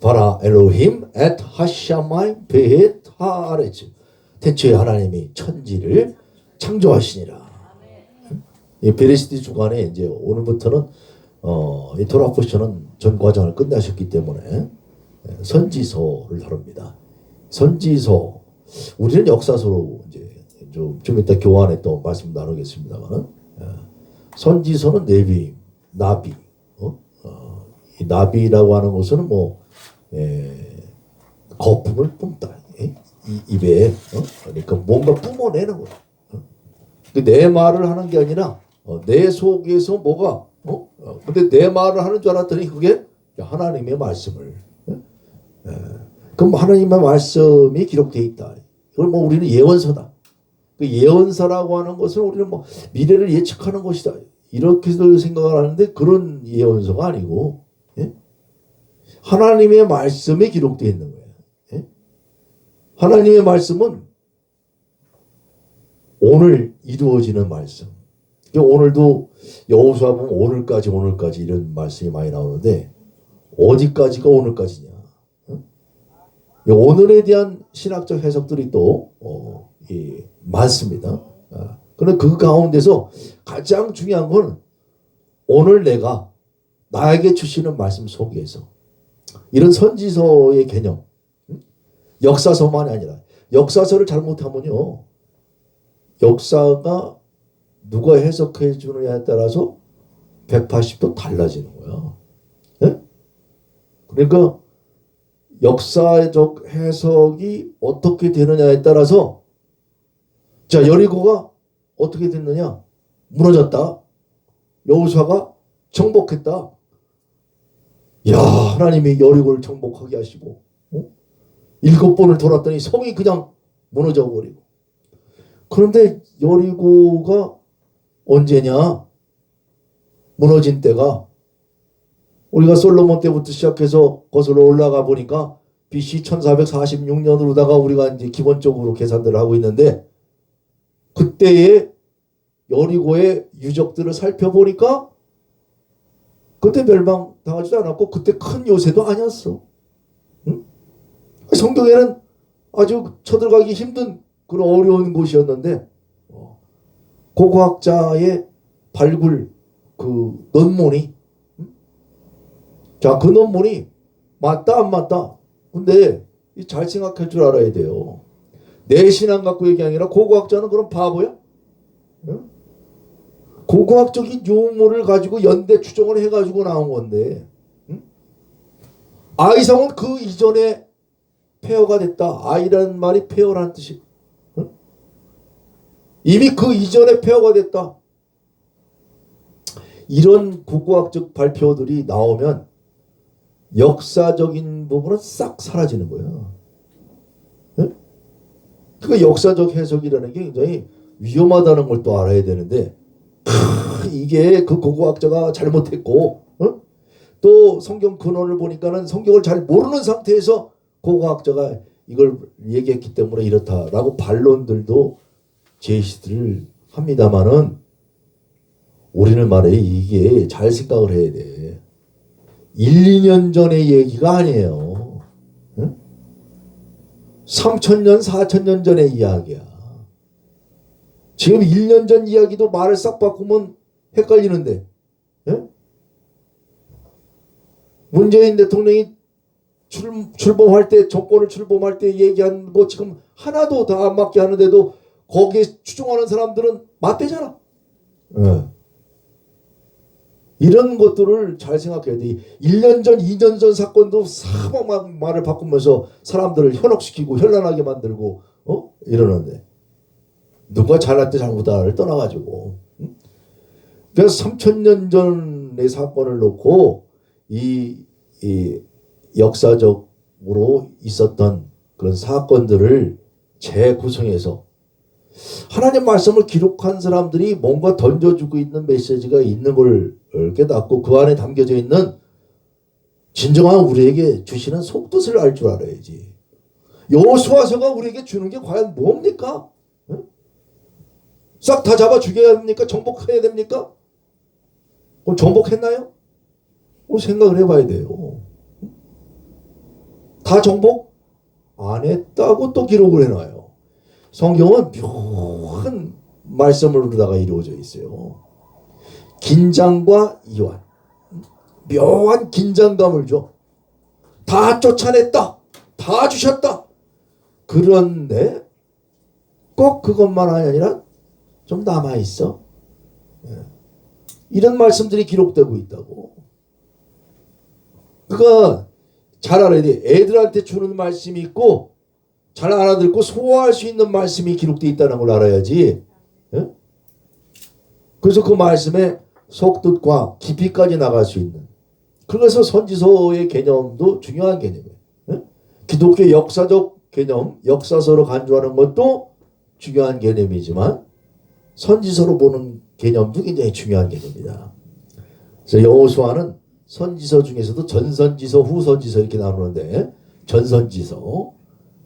바라 엘로힘 앳 하샤마이 베헷 하아레츠. 태초에 하나님이 천지를 창조하시니라. 이 베레시티 주간에 이제 오늘부터는 이 토라 포션은 전 과정을 끝내셨기 때문에 선지서를 다룹니다. 선지서, 우리는 역사서로 이제 좀 이따 교환에 또 말씀 나누겠습니다만, 선지서는 네비, 나비, 이 나비라고 하는 것은 거품을 뿜다, 입에, 그러니까 뭔가 뿜어내는 거야. 내 말을 하는 게 아니라 내 속에서 뭐가 근데 내 말을 하는 줄 알았더니 그게 하나님의 말씀을, 그럼 하나님의 말씀이 기록되어 있다. 이걸 우리는 예언서다. 그 예언서라고 하는 것은 우리는 미래를 예측하는 것이다, 이렇게도 생각을 하는데, 그런 예언서가 아니고 하나님의 말씀이 기록되어 있는 거예요. 하나님의 말씀은 오늘 이루어지는 말씀. 오늘도 여호수아 보면 오늘까지 이런 말씀이 많이 나오는데, 어디까지가 오늘까지냐? 오늘에 대한 신학적 해석들이 또 많습니다. 그런데 그 가운데서 가장 중요한 건 오늘 내가 나에게 주시는 말씀 속에서 이런 선지서의 개념, 역사서만이 아니라, 역사서를 잘못하면요, 역사가 누가 해석해 주느냐에 따라서 180도 달라지는 거야. 네? 그러니까 역사적 해석이 어떻게 되느냐에 따라서, 자, 여리고가 어떻게 됐느냐? 무너졌다. 여호수아가 정복했다. 야, 하나님이 여리고를 정복하게 하시고 7번을 돌았더니 성이 그냥 무너져 버리고. 그런데 여리고가 언제냐? 무너진 때가 우리가 솔로몬 때부터 시작해서 거슬러 올라가 보니까 BC 1446년으로다가 우리가 이제 기본적으로 계산들을 하고 있는데, 그때의 여리고의 유적들을 살펴보니까 그때 멸망당하지도 않았고 그때 큰 요새도 아니었어. 응? 성경에는 아주 쳐들어가기 힘든 그런 어려운 곳이었는데, 고고학자의 발굴 그 논문이, 자, 그 논문이 맞다 안 맞다. 근데 잘 생각할 줄 알아야 돼요. 내 신앙 갖고 얘기 아니라 고고학자는 그럼 바보야? 응? 고고학적인 유물을 가지고 연대 추정을 해가지고 나온 건데, 아이성은 그 이전에 폐허가 됐다. 아이라는 말이 폐허라는 뜻이, 이미 그 이전에 폐허가 됐다. 이런 고고학적 발표들이 나오면 역사적인 부분은 싹 사라지는 거예요. 그러니까 역사적 해석이라는 게 굉장히 위험하다는 걸 또 알아야 되는데, 이게 그 고고학자가 잘못했고, 또 성경 근원을 보니까는 성경을 잘 모르는 상태에서 고고학자가 이걸 얘기했기 때문에 이렇다라고 반론들도 제시들을 합니다만은, 우리는 말해 이게 잘 생각을 해야 돼. 1, 2년 전의 얘기가 아니에요. 3,000년, 4,000년 전의 이야기야. 지금 1년 전 이야기도 말을 싹 바꾸면 헷갈리는데, 문재인 대통령이 출범할 때, 정권을 출범할 때 얘기한 거 지금 하나도 다 안 맞게 하는데도 거기에 추종하는 사람들은 맞대잖아. 이런 것들을 잘 생각해야 돼. 1년 전, 2년 전 사건도 사막 말을 바꾸면서 사람들을 현혹시키고 현란하게 만들고 이러는데, 누가 잘났대 잘못다를 떠나가지고, 그래서 3,000년 전의 사건을 놓고 이 역사적으로 있었던 그런 사건들을 재구성해서 하나님 말씀을 기록한 사람들이 뭔가 던져주고 있는 메시지가 있는 걸 깨닫고, 그 안에 담겨져 있는 진정한 우리에게 주시는 속뜻을 알 줄 알아야지. 여호수아서가 우리에게 주는 게 과연 뭡니까? 싹 다 잡아 죽여야 됩니까? 정복해야 됩니까? 정복했나요? 생각을 해봐야 돼요. 다 정복 안 했다고 또 기록을 해놔요. 성경은 묘한 말씀으로다가 이루어져 있어요. 긴장과 이완, 묘한 긴장감을 줘. 다 쫓아냈다, 다 주셨다. 그런데 꼭 그것만 아니라 좀 남아있어. 이런 말씀들이 기록되고 있다고. 그러니까 잘 알아야 돼. 애들한테 주는 말씀이 있고 잘 알아듣고 소화할 수 있는 말씀이 기록되어 있다는 걸 알아야지. 그래서 그 말씀에 속뜻과 깊이까지 나갈 수 있는. 그래서 선지서의 개념도 중요한 개념이에요. 기독교 역사적 개념, 역사서로 간주하는 것도 중요한 개념이지만 선지서로 보는 개념도 굉장히 중요한 개념입니다. 그래서 여호수아는 선지서 중에서도 전선지서, 후선지서 이렇게 나누는데 전선지서,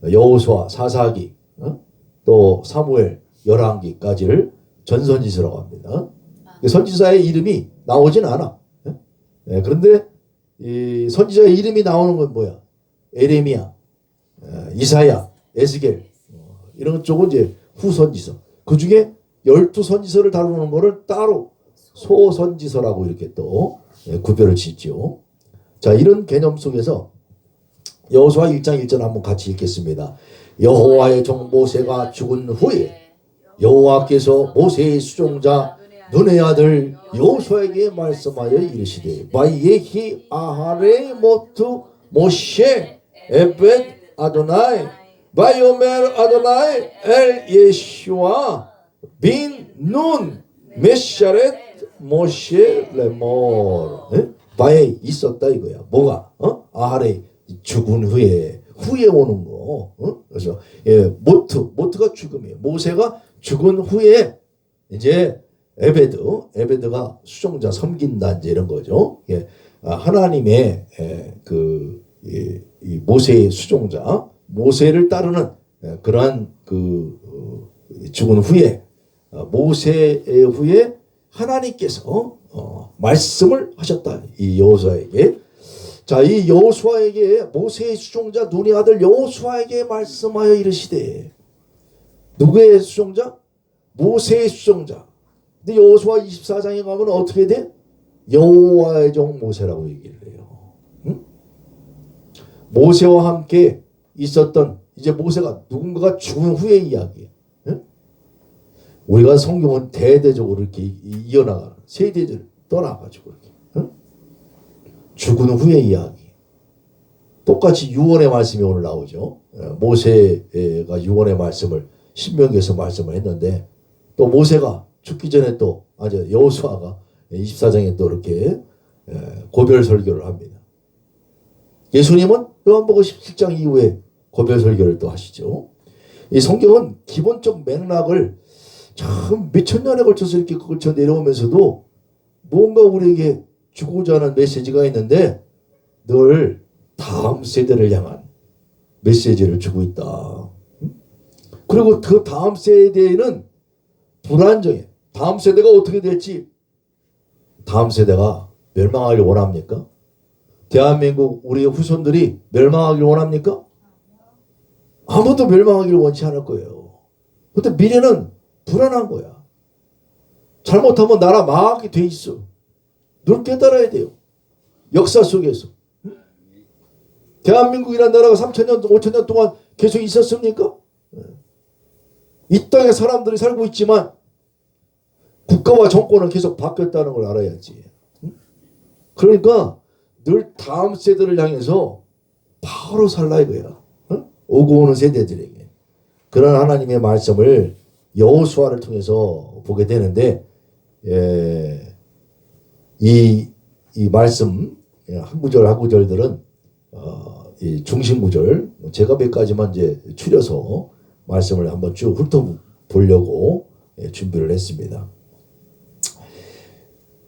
여호수아, 사사기, 또 사무엘, 열왕기까지를 전선지서라고 합니다. 선지자의 이름이 나오진 않아. 그런데 이 선지자의 이름이 나오는 건 뭐야? 에레미야, 이사야, 에스겔 이런 쪽은 이제 후선지서. 그 중에 12선지서를 다루는 거를 따로 소선지서라고 이렇게 또 구별을 짓죠. 자, 이런 개념 속에서 여호수아 1장 1절 한번 같이 읽겠습니다. 여호와의 종 모세가 죽은 후에 여호와께서 모세의 수종자 눈의 아들 여호수아에게 말씀하여 이르시되 바예히 아하레 모투 모셰 에벳 아도나이 바요멜 아도나이 엘 예슈아 빈눈 메샤렛 모셰 레몰. 바에 있었다 이거야. 뭐가? 아하레 죽은 후에 오는 거. 그래서 모트가 죽음이에요. 모세가 죽은 후에 이제 에베드가 수종자 섬긴다 이제 이런 거죠. 하나님의 이 모세의 수종자, 모세를 따르는 그러한 죽은 후에 모세 후에 하나님께서 말씀을 하셨다 이 여호수아에게. 자, 이 여호수아에게 모세의 수종자 눈의 아들 여호수아에게 말씀하여 이르시되. 누구의 수종자? 모세의 수종자. 근데 여호수아 24장에 가면 어떻게 돼? 여호와의 종 모세라고 얘기를 해요. 응? 모세와 함께 있었던 이제 모세가 누군가가 죽은 후의 이야기예요. 응? 우리가 성경은 대대적으로 이렇게 이어나가는 세대들 떠나가지고 이렇게 응? 죽은 후의 이야기. 똑같이 유언의 말씀이 오늘 나오죠. 모세가 유언의 말씀을 신명기에서 말씀을 했는데 또 모세가 죽기 전에 또 여호수아가 24장에 또 이렇게 고별 설교를 합니다. 예수님은 요한복음 17장 이후에 고별 설교를 또 하시죠. 이 성경은 기본적 맥락을 참 몇천 년에 걸쳐서 이렇게 걸쳐 내려오면서도 뭔가 우리에게 주고자 하는 메시지가 있는데 늘 다음 세대를 향한 메시지를 주고 있다. 그리고 그 다음 세대에는 불안정해. 다음 세대가 어떻게 될지. 다음 세대가 멸망하길 원합니까? 대한민국 우리의 후손들이 멸망하길 원합니까? 아무도 멸망하기를 원치 않을 거예요. 근데 미래는 불안한 거야. 잘못하면 나라 망하게 돼 있어. 늘 깨달아야 돼요. 역사 속에서. 대한민국이라는 나라가 3,000년, 5,000년 동안 계속 있었습니까? 이 땅에 사람들이 살고 있지만 국가와 정권은 계속 바뀌었다는 걸 알아야지. 그러니까 늘 다음 세대를 향해서 바로 살라 이거야. 오고 오는 세대들에게. 그런 하나님의 말씀을 여호수아를 통해서 보게 되는데 이 말씀 한 구절 한 구절들은 이 중심 구절 제가 몇 가지만 이제 추려서 말씀을 한번 쭉 훑어보려고 준비를 했습니다.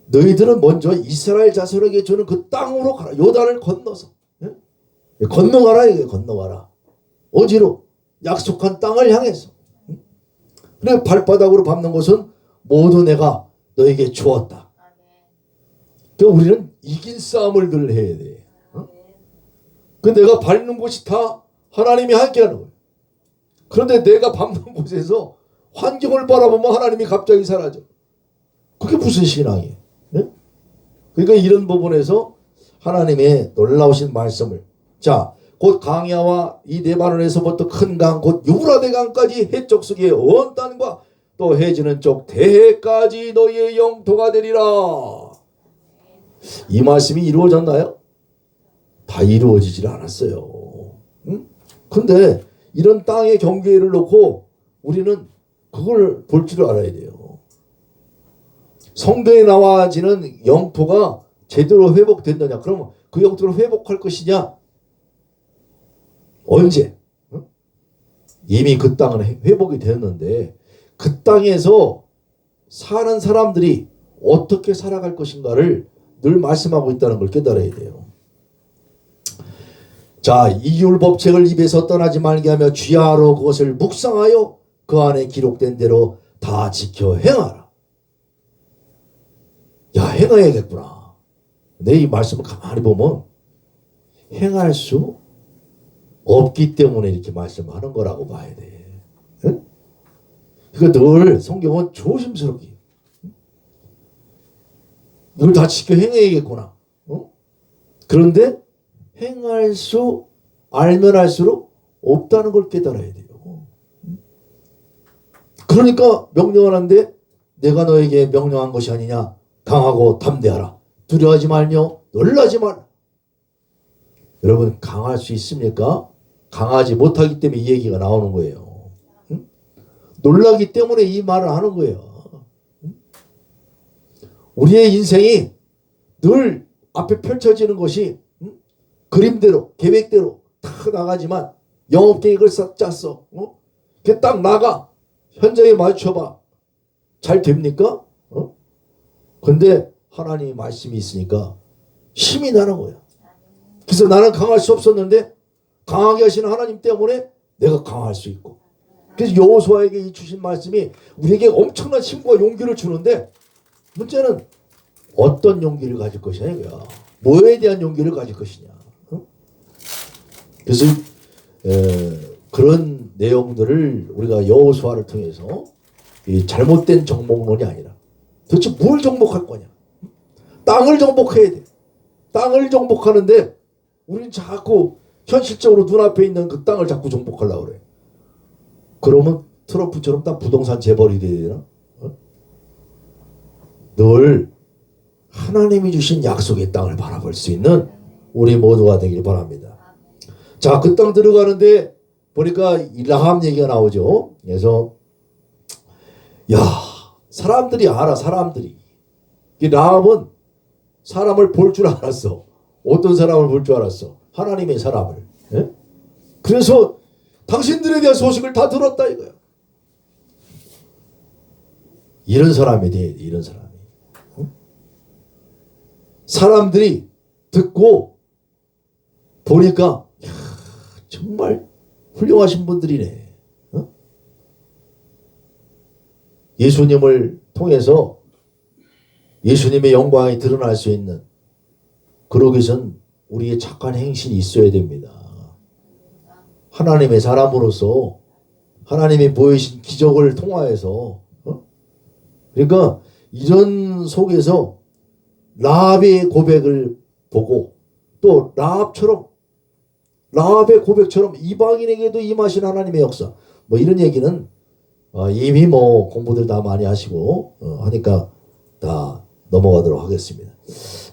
너희들은 먼저 이스라엘 자손에게 주는 그 땅으로 가라. 요단을 건너서 건너가라 이게 건너가라. 어디로? 약속한 땅을 향해서. 그래 발바닥으로 밟는 것은 모두 내가 너에게 주었다. 그러니까 우리는 이긴 싸움을 늘 해야 돼. 그 내가 밟는 곳이 다 하나님이 함께 하는 거예요. 그런데 내가 밟는 곳에서 환경을 바라보면 하나님이 갑자기 사라져. 그게 무슨 신앙이에요? 네? 그러니까 이런 부분에서 하나님의 놀라우신 말씀을, 자, 곧 강야와 이 레바논에서부터 큰 강 곧 유브라데 강까지 해쪽 속의 온 땅과 또 해지는 쪽 대해까지 너희의 영토가 되리라. 이 말씀이 이루어졌나요? 다 이루어지질 않았어요. 응? 근데 이런 땅의 경계를 놓고 우리는 그걸 볼 줄 알아야 돼요. 성경에 나와지는 영토가 제대로 회복된다냐? 그러면 그 영토를 회복할 것이냐? 언제? 응? 이미 그 땅은 회복이 되었는데 그 땅에서 사는 사람들이 어떻게 살아갈 것인가를 늘 말씀하고 있다는 걸 깨달아야 돼요. 자, 이 율법책을 입에서 떠나지 말게 하며 쥐하로 그것을 묵상하여 그 안에 기록된 대로 다 지켜 행하라. 야, 행해야겠구나. 내 이 말씀을 가만히 보면 행할 수 없기 때문에 이렇게 말씀하는 거라고 봐야 돼. 응? 그러니까 늘 성경은 조심스럽게 이걸 다 지켜 행해야겠구나. 그런데 행할 수 알면 할수록 없다는 걸 깨달아야 돼요. 그러니까 명령하는데 내가 너에게 명령한 것이 아니냐. 강하고 담대하라. 두려워하지 말며 놀라지 말라. 여러분 강할 수 있습니까? 강하지 못하기 때문에 이 얘기가 나오는 거예요. 응? 놀라기 때문에 이 말을 하는 거예요. 응? 우리의 인생이 늘 앞에 펼쳐지는 것이 그림대로 계획대로 탁 나가지만 영업계획을 싹 짰어. 그게 딱 나가. 현장에 맞춰봐. 잘 됩니까? 근데 하나님의 말씀이 있으니까 힘이 나는 거야. 그래서 나는 강할 수 없었는데 강하게 하시는 하나님 때문에 내가 강할 수 있고. 그래서 여호수아에게 이 주신 말씀이 우리에게 엄청난 힘과 용기를 주는데 문제는 어떤 용기를 가질 것이냐 이거야. 뭐에 대한 용기를 가질 것이냐. 그래서 그런 내용들을 우리가 여호수아를 통해서 이 잘못된 정복론이 아니라 도대체 뭘 정복할 거냐. 땅을 정복해야 돼. 땅을 정복하는데 우리는 자꾸 현실적으로 눈앞에 있는 그 땅을 자꾸 정복하려고 그래. 그러면 트럼프처럼 딱 부동산 재벌이 돼야 되나? 늘 하나님이 주신 약속의 땅을 바라볼 수 있는 우리 모두가 되길 바랍니다. 자, 그 땅 들어가는데 보니까 라합 얘기가 나오죠. 그래서 야, 사람들이 알아. 사람들이. 이 라합은 사람을 볼 줄 알았어. 어떤 사람을 볼 줄 알았어? 하나님의 사람을. 예? 그래서 당신들에 대한 소식을 다 들었다 이거야. 이런 사람이 돼. 이런 사람이. 사람들이 듣고 보니까 야, 정말 훌륭하신 분들이네. 예수님을 통해서 예수님의 영광이 드러날 수 있는, 그러기 위해선 우리의 착한 행실이 있어야 됩니다. 하나님의 사람으로서 하나님이 보이신 기적을 통하여서 그러니까 이런 속에서 라합의 고백을 보고 또 라합의 고백처럼 이방인에게도 임하신 하나님의 역사, 뭐 이런 얘기는 이미 뭐 공부들 다 많이 하시고 하니까 다 넘어가도록 하겠습니다.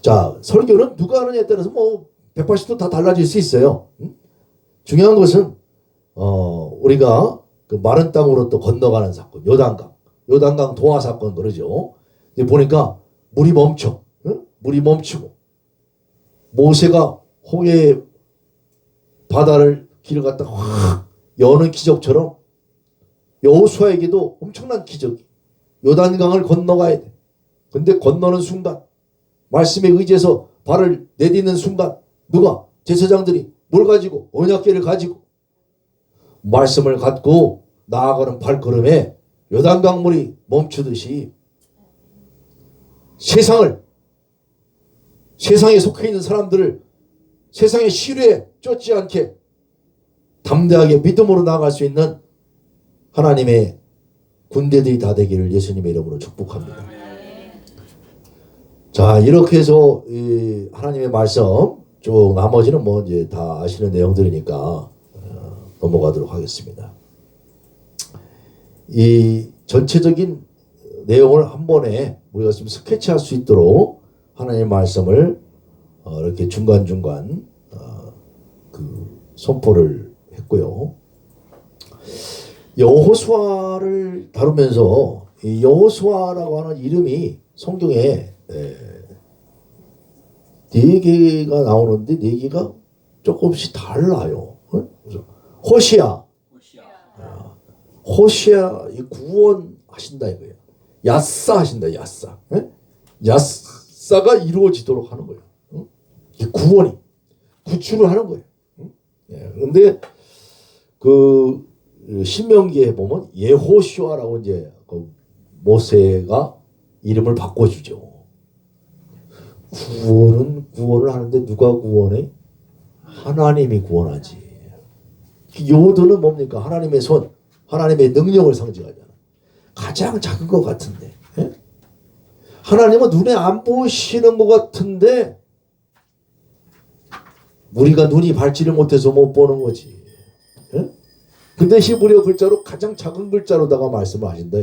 자, 설교는 누가 하느냐에 따라서 뭐 180도 다 달라질 수 있어요. 중요한 것은 우리가 그 마른 땅으로 또 건너가는 사건, 요단강 동화 사건 그러죠. 보니까 물이 멈춰. 물이 멈추고 모세가 홍해 바다를 길을 갖다 확 여는 기적처럼 여호수아에게도 엄청난 기적이, 요단강을 건너가야 돼. 근데 건너는 순간 말씀에 의지해서 발을 내딛는 순간 누가? 제사장들이 뭘 가지고? 언약궤를 가지고 말씀을 갖고 나아가는 발걸음에 요단강물이 멈추듯이 세상에 속해 있는 사람들을 세상의 시류에 쫓지 않게 담대하게 믿음으로 나아갈 수 있는 하나님의 군대들이 다 되기를 예수님의 이름으로 축복합니다. 자, 이렇게 해서 이 하나님의 말씀 쭉 나머지는 뭐 이제 다 아시는 내용들이니까 넘어가도록 하겠습니다. 이 전체적인 내용을 한 번에 우리가 좀 스케치할 수 있도록 하나님의 말씀을 이렇게 중간중간 그 선포를 했고요. 여호수아를 다루면서 이 여호수아라고 하는 이름이 성경에 네 개가 나오는데 네 개가 조금씩 달라요. 호시아, 호시아 이 구원하신다 이거예요. 야사 하신다, 야사. 야사가 이루어지도록 하는 거예요. 구원이 구출을 하는 거예요. 그런데 그 신명기에 보면 예호슈아라고 이제 그 모세가 이름을 바꿔주죠. 구원을 하는데 누가 구원해? 하나님이 구원하지. 요도는 뭡니까? 하나님의 손, 하나님의 능력을 상징하잖아. 가장 작은 것 같은데. 하나님은 눈에 안 보시는 것 같은데 우리가 눈이 밝지를 못해서 못 보는 거지. 근데 히브리어 글자로 가장 작은 글자로다가 말씀을 하신다.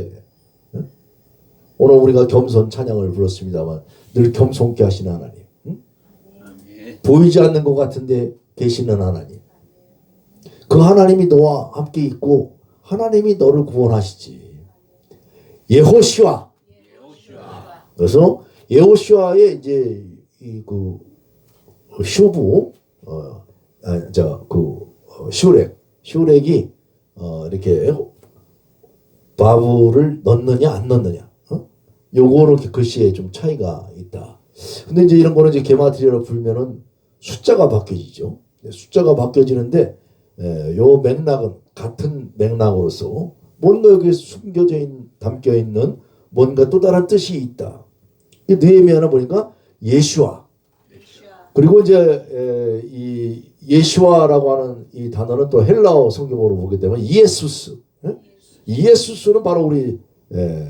오늘 우리가 겸손 찬양을 불렀습니다만 늘 겸손케 하시는 하나님. 보이지 않는 것 같은데 계시는 하나님. 그 하나님이 너와 함께 있고 하나님이 너를 구원하시지. 예호시와. 그래서 예호시와의 이제 그 슈브 슈렉이 이렇게 바브를 넣느냐 안 넣느냐. 요거로 글씨에 좀 차이가 있다. 근데 이제 이런 거는 이제 게마트리아로 풀면은 숫자가 바뀌어지죠. 숫자가 바뀌어지는데 요 맥락은 같은 맥락으로서 뭔가 여기에 담겨 있는 뭔가 또 다른 뜻이 있다. 이 느헤미야는 보니까 예슈아. 그리고 이제 이 예슈아라고 하는 이 단어는 또 헬라어 성경으로 보게 되면 이에수스. 이에수스는 바로 우리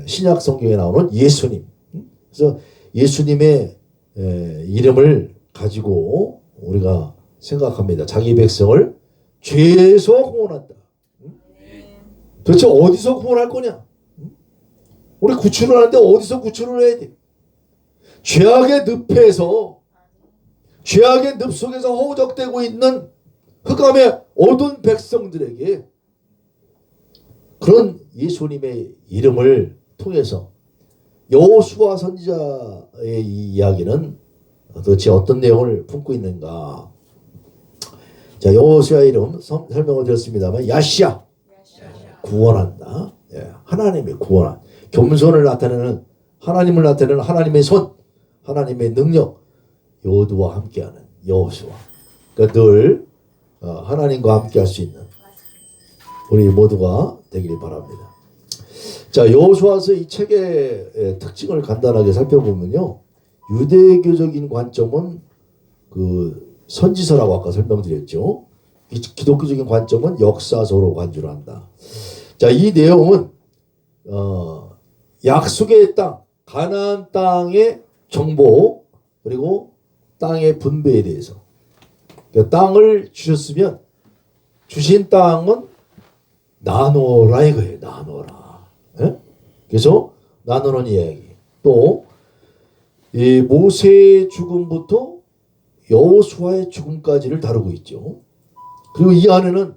신약 성경에 나오는 예수님. 그래서 예수님의 이름을 가지고 우리가 생각합니다. 자기 백성을 죄에서 구원한다. 도대체 어디서 구원할 거냐? 우리 구출을 하는데 어디서 구출을 해야 돼? 죄악의 늪에서 죄악의 늪 속에서 허우적대고 있는 흑암의 어두운 백성들에게 그런 예수님의 이름을 통해서 여호수아 선지자의 이 이야기는 도대체 어떤 내용을 품고 있는가? 자, 여호수아 이름 설명을 드렸습니다만 야시아 구원한다. 하나님의 구원한 겸손을 나타내는 하나님을 나타내는 하나님의 손, 하나님의 능력, 여호와와 함께하는 여호수아. 그러니까 늘 하나님과 함께할 수 있는 우리 모두가 되기를 바랍니다. 자, 여호수아서 이 책의 특징을 간단하게 살펴보면요, 유대교적인 관점은 그 선지서라고 아까 설명드렸죠. 기독교적인 관점은 역사서로 간주를 한다. 자, 이 내용은 약속의 땅, 가나안 땅의 정보 그리고 땅의 분배에 대해서. 그러니까 땅을 주셨으면 주신 땅은 나누어라 이거예요. 나누어라. 그래서 나누는 이야기. 또 이 모세의 죽음부터 여호수아의 죽음까지를 다루고 있죠. 그리고 이 안에는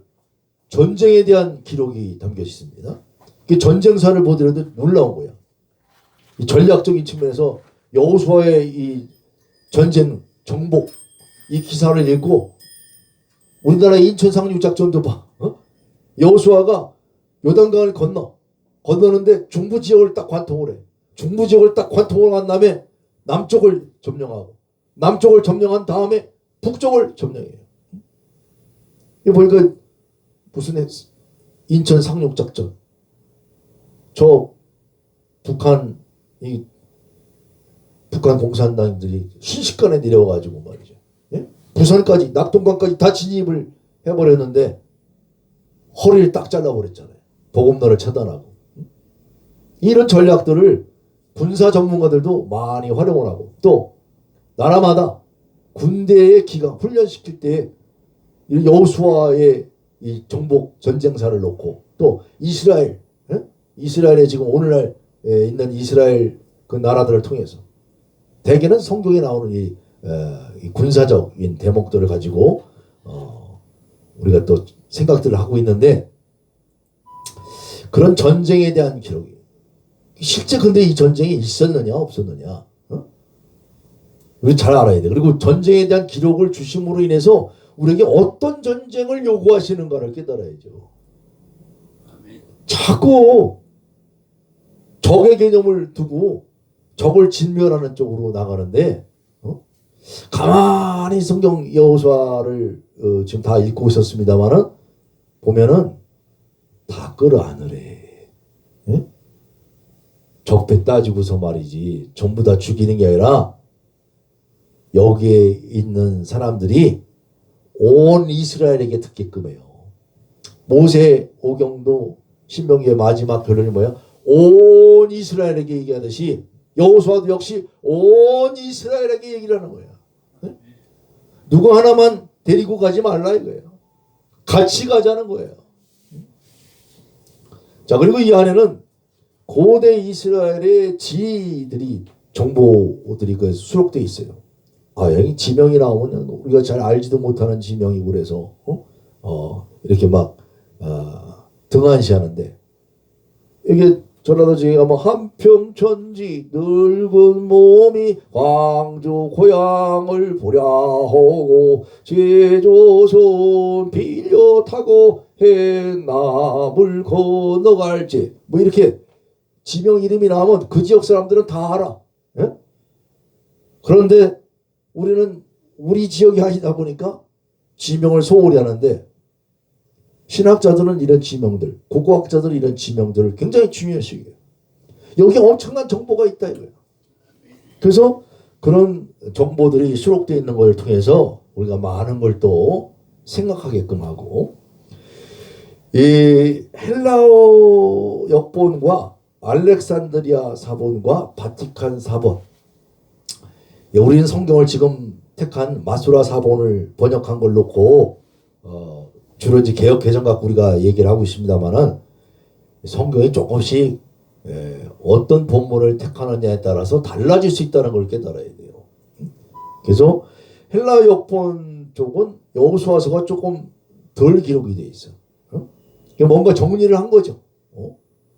전쟁에 대한 기록이 담겨 있습니다. 그 전쟁사를 보더라도 놀라운 거예요. 이 전략적인 측면에서 여호수아의 이 전쟁 정복 이 기사를 읽고 우리나라 인천 상륙 작전도 봐. 여호수아가 요단강을 건너는데 중부 지역을 딱 관통을 해. 중부 지역을 딱 관통을 한 다음에 남쪽을 점령하고 남쪽을 점령한 다음에 북쪽을 점령해요. 이거 보니까 무슨 인천 상륙 작전. 저 북한 공산당들이 순식간에 내려와가지고 말이죠. 예? 부산까지 낙동강까지 다 진입을 해버렸는데 허리를 딱 잘라버렸잖아요. 보급로를 차단하고. 이런 전략들을 군사 전문가들도 많이 활용을 하고, 또 나라마다 군대의 기강 훈련시킬 때 여호수아의 이 정복 전쟁사를 놓고, 또 이스라엘, 이스라엘에 지금 오늘날 있는 이스라엘 그 나라들을 통해서 대개는 성경에 나오는 이 군사적인 대목들을 가지고 우리가 또 생각들을 하고 있는데, 그런 전쟁에 대한 기록이 실제 근데 이 전쟁이 있었느냐 없었느냐 우리 잘 알아야 돼. 그리고 전쟁에 대한 기록을 주심으로 인해서 우리에게 어떤 전쟁을 요구하시는가를 깨달아야죠. 자꾸 적의 개념을 두고 적을 진멸하는 쪽으로 나가는데, 가만히 성경 여호수아를 지금 다 읽고 있었습니다만은 보면은 다 끌어안으래. 적배 따지고서 말이지 전부 다 죽이는 게 아니라 여기에 있는 사람들이 온 이스라엘에게 듣게끔 해요. 모세 오경도 신명기의 마지막 결론이 뭐야? 온 이스라엘에게 얘기하듯이 여호수아도 역시 온 이스라엘에게 얘기를 하는 거예요. 누구 하나만 데리고 가지 말라 이거예요. 같이 가자는 거예요. 자, 그리고 이 안에는 고대 이스라엘의 지리들이 정보들이 그 수록되어 있어요. 여기 지명이 나오면 우리가 잘 알지도 못하는 지명이고 그래서 이렇게 막 등한시하는데, 이게 전라도 지가 뭐 한평천지 늙은 몸이 광주 고향을 보랴 하고 제조선 빌려 타고 해남을 건너갈지, 뭐 이렇게 지명 이름이 나오면 그 지역 사람들은 다 알아. 예? 그런데 우리는 우리 지역이 아니다 보니까 지명을 소홀히 하는데, 신학자들은 이런 지명들, 고고학자들은 이런 지명들을 굉장히 중요시 여겨요. 여기에 엄청난 정보가 있다 이거예요. 그래서 그런 정보들이 수록되어 있는 걸 통해서 우리가 많은 걸 또 생각하게끔 하고, 이 헬라어 역본과 알렉산드리아 사본과 바티칸 사본, 우리는 성경을 지금 택한 마수라 사본을 번역한 걸 놓고 주로 이제 개역 개정 갖고 우리가 얘기를 하고 있습니다만은, 성경이 조금씩 어떤 본문을 택하느냐에 따라서 달라질 수 있다는 걸 깨달아야 돼요. 그래서 헬라 역본 쪽은 여호수아서가 조금 덜 기록이 돼 있어. 뭔가 정리를 한 거죠.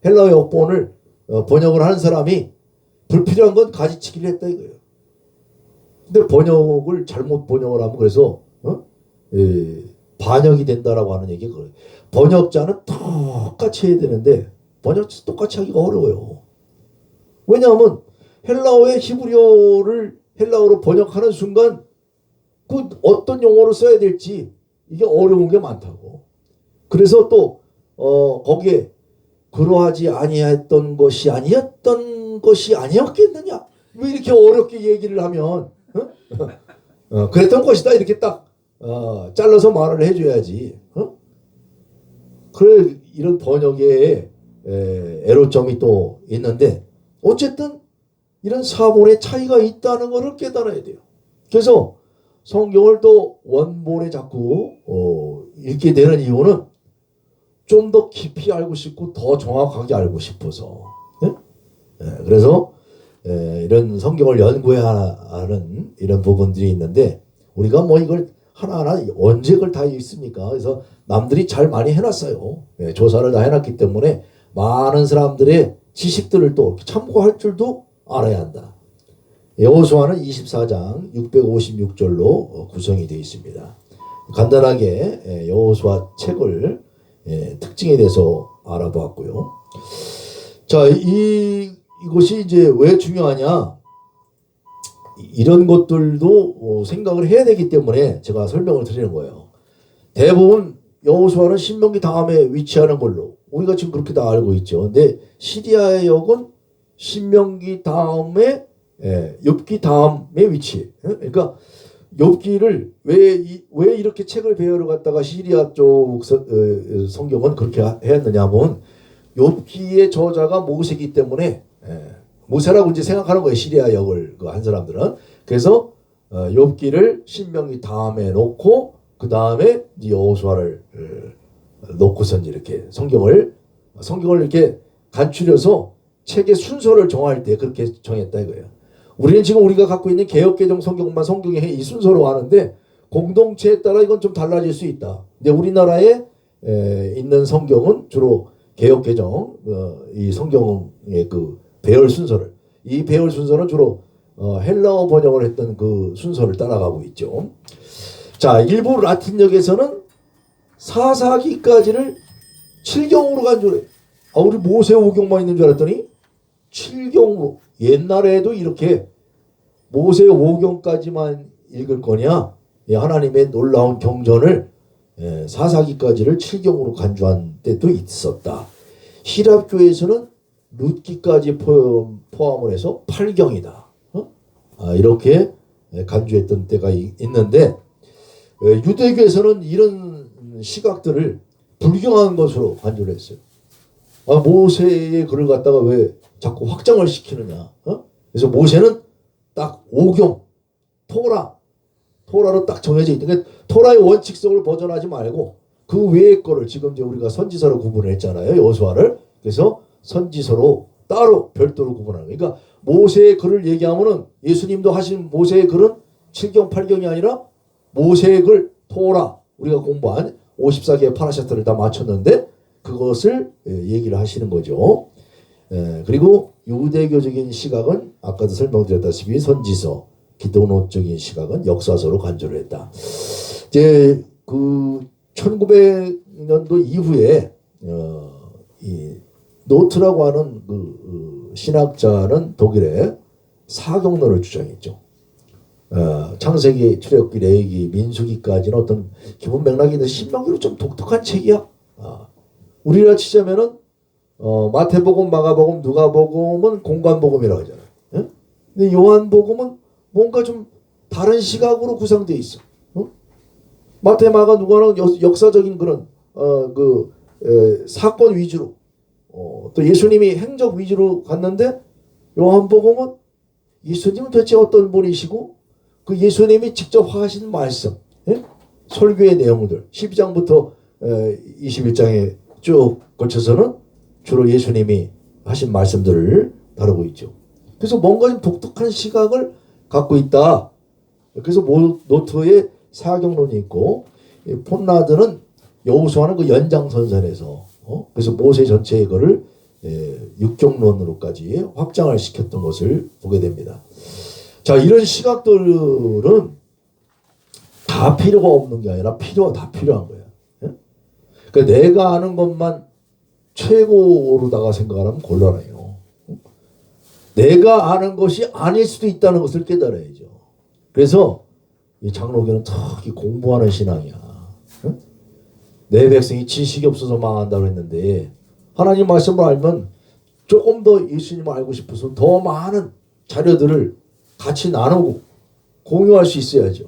헬라 역본을 번역을 하는 사람이 불필요한 건 가지치기를 했다 이거예요. 근데 번역을 잘못 번역을 하면 그래서 반역이 된다라고 하는 얘기가 그래요. 번역자는 똑같이 해야 되는데 번역자 똑같이 하기가 어려워요. 왜냐하면 헬라어의 히브리어를 헬라어로 번역하는 순간 그 어떤 용어를 써야 될지 이게 어려운 게 많다고. 그래서 또 거기에 그러하지 아니했던 것이 아니었던 것이 아니었겠느냐, 왜 이렇게 어렵게 얘기를 하면 그랬던 것이다 이렇게 딱 잘라서 말을 해줘야지. 그래, 이런 번역에 애로점이 또 있는데, 어쨌든 이런 사본의 차이가 있다는 것을 깨달아야 돼요. 그래서 성경을 또 원본에 자꾸 읽게 되는 이유는 좀 더 깊이 알고 싶고 더 정확하게 알고 싶어서. 그래서 이런 성경을 연구해야 하는 이런 부분들이 있는데, 우리가 뭐 이걸 하나하나 언제 그걸 다 읽습니까? 그래서 남들이 잘 많이 해놨어요. 조사를 다 해놨기 때문에 많은 사람들의 지식들을 또 참고할 줄도 알아야 한다. 여호수아는 24장 656절로 구성이 되어 있습니다. 간단하게 여호수아 책을 특징에 대해서 알아보았고요. 자, 이것이 이제 왜 중요하냐? 이런 것들도 생각을 해야 되기 때문에 제가 설명을 드리는 거예요. 대부분 여호수아는 신명기 다음에 위치하는 걸로 우리가 지금 그렇게 다 알고 있죠. 근데 시리아의 역은 신명기 다음에 욥기 다음에 위치해. 그러니까 욥기를 왜 이렇게 책을 배열을 갖다가 시리아 쪽 성경은 그렇게 했느냐면 욥기의 저자가 모세이기 때문에 모세라고 이제 생각하는 거예요. 시리아 역을 그 한 사람들은. 그래서 욥기를 신명기 다음에 놓고 그 다음에 여호수아를 놓고선 이렇게 성경을 이렇게 간추려서 책의 순서를 정할 때 그렇게 정했다 이거예요. 우리는 지금 우리가 갖고 있는 개역개정 성경만 성경에 이 순서로 하는데 공동체에 따라 이건 좀 달라질 수 있다. 근데 우리나라에 있는 성경은 주로 개역개정 이 성경의 그 배열 순서를 이 배열 순서는 주로 헬라어 번역을 했던 그 순서를 따라가고 있죠. 자, 일부 라틴역에서는 사사기까지를 7경으로 간주해. 우리 모세 5경만 있는 줄 알았더니 7경으로. 옛날에도 이렇게 모세 5경까지만 읽을 거냐? 하나님의 놀라운 경전을 사사기까지를 7경으로 간주한 때도 있었다. 히랍교에서는 룻기까지 포함을 해서 8경이다. 이렇게 간주했던 때가 있는데 유대교에서는 이런 시각들을 불경한 것으로 간주를 했어요. 모세의 글을 갖다가 왜 자꾸 확장을 시키느냐. 그래서 모세는 딱 5경 토라로 딱 정해져 있는 게 토라의 원칙성을 벗어나지 말고 그 외의 거를 지금 이제 우리가 선지서로 구분을 했잖아요. 여호수아를. 그래서 선지서로 따로 별도로 구분하는 거예요. 그러니까 모세의 글을 얘기하면은 예수님도 하신 모세의 글은 7경 8경이 아니라 모세의 글 토라 우리가 공부한 54개의 파라샤트를 다 맞췄는데 그것을 얘기를 하시는 거죠. 그리고 유대교적인 시각은 아까도 설명드렸다시피 선지서, 기독론적인 시각은 역사서로 간주를 했다. 이제 그 1900년도 이후에 이 노트라고 하는 그 신학자는 독일의 사경론을 주장했죠. 창세기, 출애굽기, 레위기, 민수기까지는 어떤 기본 맥락인데 신명기로 좀 독특한 책이야. 우리나라 치자면은 마태복음, 마가복음, 누가복음은 공관복음이라고 하잖아요. 예? 근데 요한복음은 뭔가 좀 다른 시각으로 구성되어 있어. 마태, 마가, 누가는 역사적인 그런 사건 위주로 또 예수님이 행적 위주로 갔는데 요한복음은 예수님은 도대체 어떤 분이시고 그 예수님이 직접 하신 말씀, 예? 설교의 내용들 12장부터 21장에 쭉 거쳐서는 주로 예수님이 하신 말씀들을 다루고 있죠. 그래서 뭔가 좀 독특한 시각을 갖고 있다. 그래서 노트에 사경론이 있고 폰라드는 여호수아는 그 연장선상에서 그래서 모세 전체의 거를 6경론으로까지 확장을 시켰던 것을 보게 됩니다. 자, 이런 시각들은 다 필요가 없는 게 아니라 다 필요한 거야. 그러니까 내가 아는 것만 최고로다가 생각하면 곤란해요. 내가 아는 것이 아닐 수도 있다는 것을 깨달아야죠. 그래서 이 장로교는 특히 공부하는 신앙이야. 내 백성이 지식이 없어서 망한다고 했는데 하나님 말씀을 알면 조금 더 예수님을 알고 싶어서 더 많은 자료들을 같이 나누고 공유할 수 있어야죠.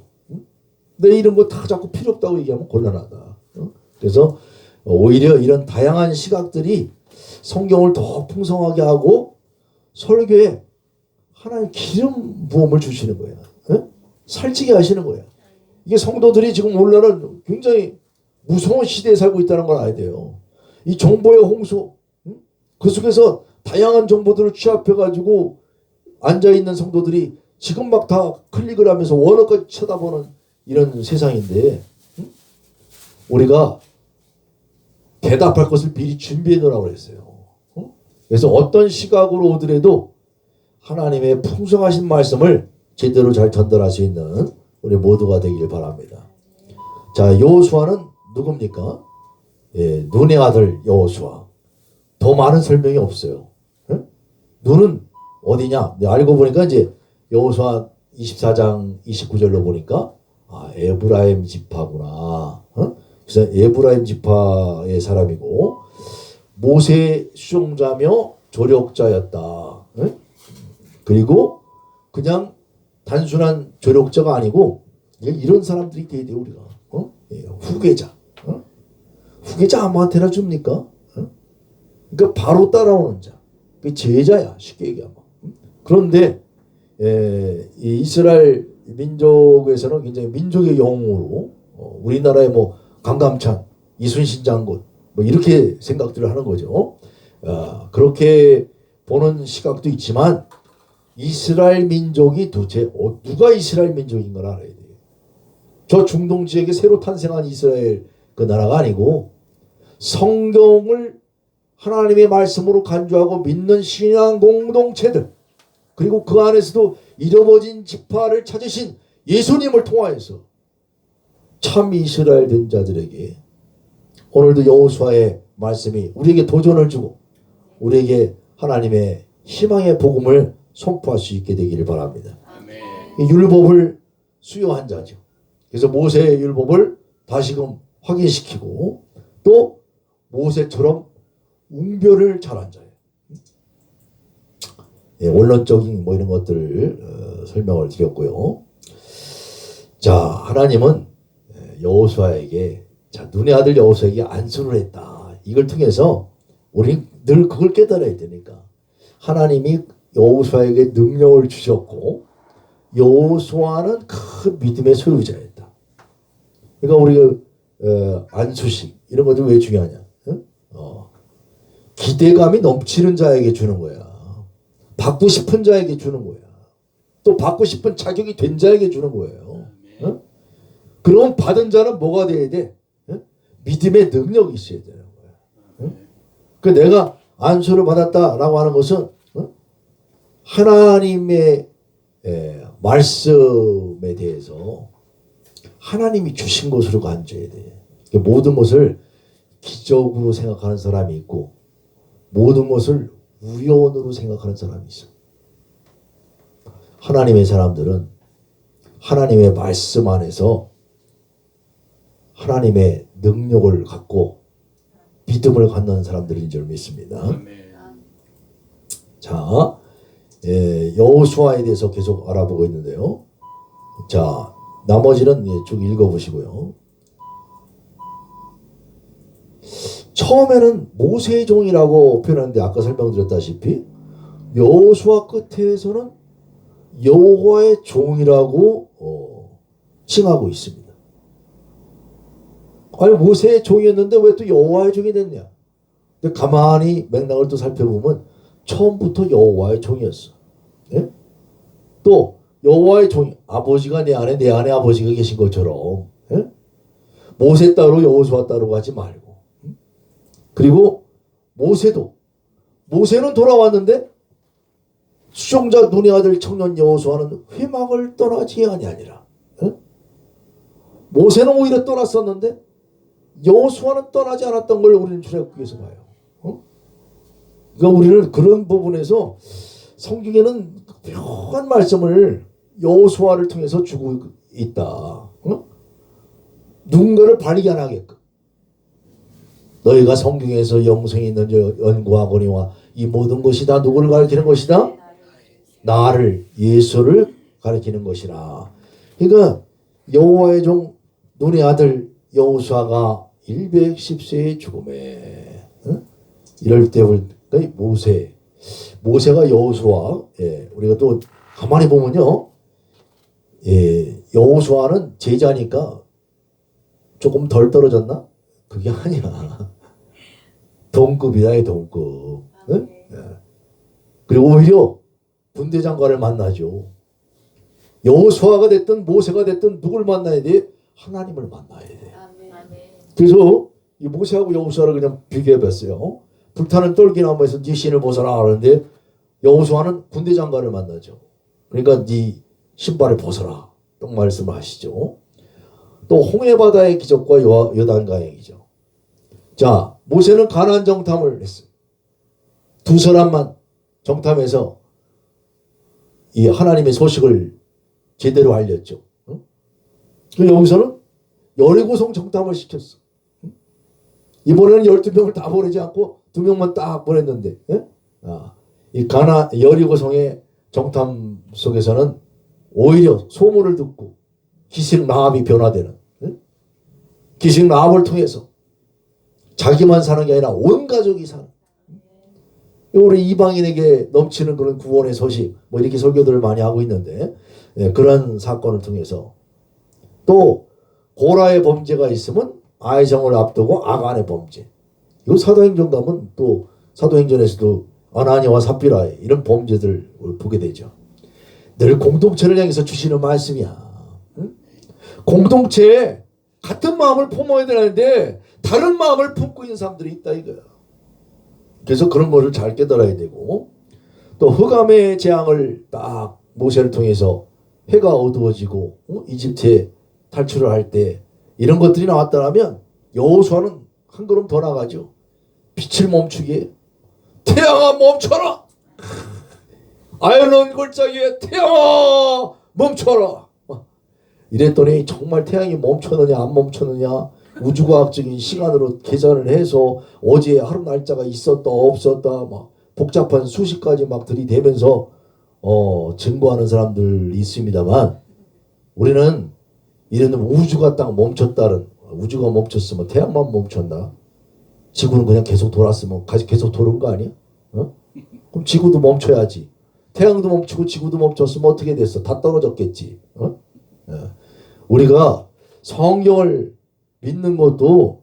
근데 이런 거 다 자꾸 필요 없다고 얘기하면 곤란하다. 그래서 오히려 이런 다양한 시각들이 성경을 더 풍성하게 하고 설교에 하나님 기름 부음을 주시는 거예요. 살찌게 하시는 거예요. 이게 성도들이 지금 오늘날은 굉장히 무서운 시대에 살고 있다는 걸 알아야 돼요. 이 정보의 홍수, 그 속에서 다양한 정보들을 취합해가지고 앉아있는 성도들이 지금 막 다 클릭을 하면서 원어까지 쳐다보는 이런 세상인데 우리가 대답할 것을 미리 준비해 놓으라고 그랬어요. 그래서 어떤 시각으로 오더라도 하나님의 풍성하신 말씀을 제대로 잘 전달할 수 있는 우리 모두가 되길 바랍니다. 자, 여호수아는 누굽니까? 눈의 아들 여호수아. 더 많은 설명이 없어요. 눈은 어디냐? 알고 보니까 이제 여호수아 24장 29절로 보니까 에브라임 지파구나. 그래서 에브라임 지파의 사람이고 모세 수종자며 조력자였다. 그리고 그냥 단순한 조력자가 아니고 이런 사람들이 돼야 돼 우리가. 예, 후계자. 후계자 아무한테나 줍니까? 그러니까 바로 따라오는 자. 그 제자야 쉽게 얘기하면. 그런데 이 이스라엘 민족에서는 굉장히 민족의 영웅으로 우리나라의 뭐 강감찬, 이순신 장군 뭐 이렇게 생각들을 하는 거죠. 그렇게 보는 시각도 있지만 이스라엘 민족이 도대체 누가 이스라엘 민족인 걸 알아야 돼요. 저 중동 지역에 새로 탄생한 이스라엘 그 나라가 아니고 성경을 하나님의 말씀으로 간주하고 믿는 신앙 공동체들, 그리고 그 안에서도 잃어버진 지파를 찾으신 예수님을 통하여서 참 이스라엘 된 자들에게 오늘도 여호수아의 말씀이 우리에게 도전을 주고 우리에게 하나님의 희망의 복음을 선포할 수 있게 되기를 바랍니다. 아멘. 율법을 수여한 자죠. 그래서 모세의 율법을 다시금 확인시키고 또 모세처럼 웅변을 잘한 자예요. 예, 원론적인 뭐 이런 것들을 설명을 드렸고요. 자, 하나님은 여호수아에게, 자, 눈의 아들 여호수아에게 안수를 했다. 이걸 통해서 우리 늘 그걸 깨달아야 되니까 하나님이 여호수아에게 능력을 주셨고 여호수아는 큰 믿음의 소유자였다. 그러니까 우리가 안수식 이런 것들 왜 중요하냐? 기대감이 넘치는 자에게 주는 거야. 받고 싶은 자에게 주는 거야. 또 받고 싶은 자격이 된 자에게 주는 거예요. 그럼 받은 자는 뭐가 돼야 돼? 믿음의 능력이 있어야 되는 거야. 그 내가 안수를 받았다라고 하는 것은 하나님의 말씀에 대해서 하나님이 주신 것으로 간주해야 돼. 모든 것을 기적으로 생각하는 사람이 있고 모든 것을 우연으로 생각하는 사람이 있어. 하나님의 사람들은 하나님의 말씀 안에서 하나님의 능력을 갖고 믿음을 갖는 사람들인 줄 믿습니다. 자, 여호수아에 대해서 계속 알아보고 있는데요. 자, 나머지는 쭉 읽어보시고요. 처음에는 모세의 종이라고 표현하는데 아까 설명드렸다시피 여호수아 끝에서는 여호와의 종이라고 칭하고 있습니다. 아니 모세의 종이었는데 왜 또 여호와의 종이 됐냐? 근데 가만히 맥락을 또 살펴보면 처음부터 여호와의 종이었어. 예? 또 여호와의 종이, 아버지가 내 안에 아버지가 계신 것처럼, 예? 모세 따로 여호수아 따로 가지 말고, 그리고 모세는 돌아왔는데 수종자 눈의 아들 청년 여호수아는 회막을 떠나지 아니하니라. 예? 모세는 오히려 떠났었는데 여호수아는 떠나지 않았던 걸 우리는 출애굽기에서 봐요. 그러니까 우리는 그런 부분에서 성경에는 묘한 말씀을 여호수아를 통해서 주고 있다. 누군가를 발견하게끔. 너희가 성경에서 영생이 있는 연구하거니와 이 모든 것이 다 누구를 가리키는 것이다? 나를, 예수를 가리키는 것이라. 그러니까 여호와의 종 눈의 아들 여호수아가 110세의 죽음에 이럴 때 모세가 여호수아, 우리가 또 가만히 보면요, 여호수아는 제자니까 조금 덜 떨어졌나? 그게 아니야. 동급이다, 동급. 그리고 오히려 군대장관을 만나죠. 여호수아가 됐든 모세가 됐든 누굴 만나야 돼? 하나님을 만나야 돼. 그래서 이 모세하고 여호수아를 그냥 비교해봤어요. 불타는 떨기나무에서 네 신을 벗어라 하는데 여호수아는 군대장관을 만나죠. 그러니까 네 신발을 벗어라. 딱 말씀을 하시죠. 또 홍해바다의 기적과 요단강의 기적. 자, 모세는 가나안 정탐을 했어요. 두 사람만 정탐해서 이 하나님의 소식을 제대로 알렸죠. 여기서는 여리고성 정탐을 시켰어. 이번에는 12명을 다 보내지 않고 2명만 딱 보냈는데, 이 여리고성의 정탐 속에서는 오히려 소문을 듣고 기생 라합이 변화되는, 기생 라합을 통해서 자기만 사는 게 아니라 온 가족이 사는, 우리 이방인에게 넘치는 그런 구원의 소식, 뭐 이렇게 설교들을 많이 하고 있는데, 그런 사건을 통해서 또 고라의 범죄가 있으면 아이성을 앞두고 아간의 범죄. 이 사도행전 가면 또 사도행전에서도 아나니와 삽비라의 이런 범죄들을 보게 되죠. 늘 공동체를 향해서 주시는 말씀이야. 공동체에 같은 마음을 품어야 되는데 다른 마음을 품고 있는 사람들이 있다 이거야. 그래서 그런 거를 잘 깨달아야 되고, 또 흑암의 재앙을 딱 모세를 통해서 해가 어두워지고 이집트에 탈출을 할 때 이런 것들이 나왔다면 여호수아는 한 걸음 더 나가죠. 빛을 멈추기에 태양아 멈춰라. 아이론 골짜기에 태양아 멈춰라. 이랬더니 정말 태양이 멈췄느냐 안 멈췄느냐 우주과학적인 시간으로 계산을 해서 어제 하루 날짜가 있었다 없었다 막 복잡한 수식까지 막 들이대면서 증거하는 사람들이 있습니다만, 우리는 이런 우주가 딱 멈췄다는, 우주가 멈췄으면 태양만 멈췄나? 지구는 그냥 계속 돌았으면 계속 도는 거 아니야? 그럼 지구도 멈춰야지. 태양도 멈추고 지구도 멈췄으면 어떻게 됐어? 다 떨어졌겠지. 우리가 성경을 믿는 것도